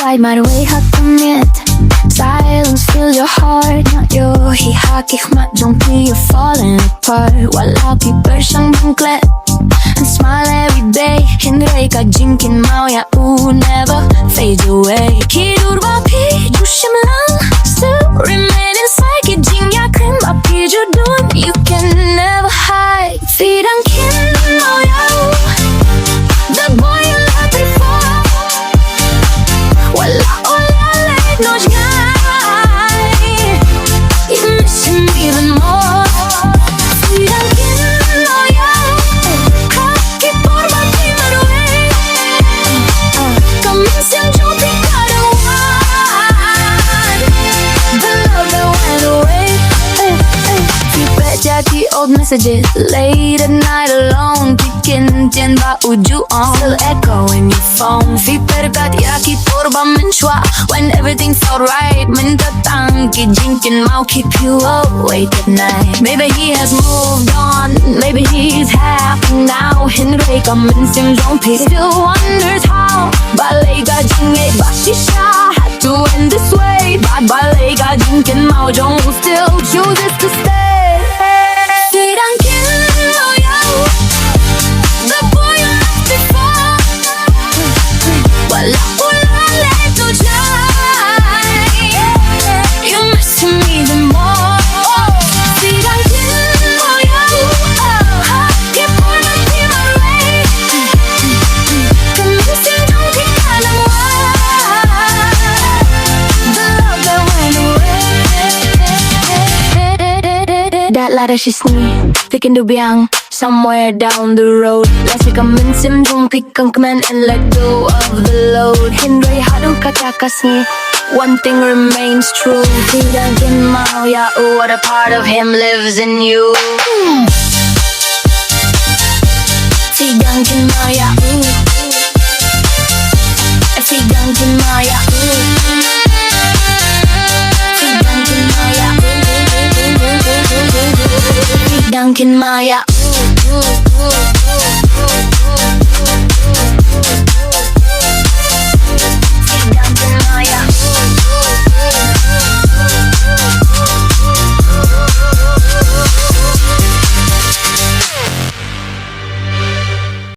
hide my way hakkamit. Silence fills your heart, not your hihakik mat. Don't be you're falling apart. Wala people siyang bangklet and smile every day. Hindi ka Kynmaw ya never fade away. Kidurwa pi jushim lang, still remain inside. Kijing ya Kynmaw pi judun, you can never hide. Feed on Kynmaw ya, the boy you loved before. Wala ulit no guy, you miss him even more. Feed on Kynmaw ya, kaki por bati maruay. Kaminsan jung tingkadawan, the love that went away. Jackie old messages, late at night alone. Picking ba uju on, still echo in your phone. Fiperkat yaki turba minchwa, when everything felt right. Mintatang Kynmaw keep you awake at night. Maybe he has moved on, maybe he's happy now. Hinray ka minsim jongpi, still wonders how. Balay ka jingay bashisha had to end this way. But balay ka Kynmaw jong still chooses to stay. That ladder she sneak, thinking to biang somewhere down the road. Let's pick a minsim jung pick ang command and let go of the load. Hindray hadu katakas ni, one thing remains true. Feedang Kynmaw ya, what a part of him lives in you. Feedang Kynmaw ya, feedang Kynmaw ya, feedang Kynmaw ya, feedang Kynmaw ya.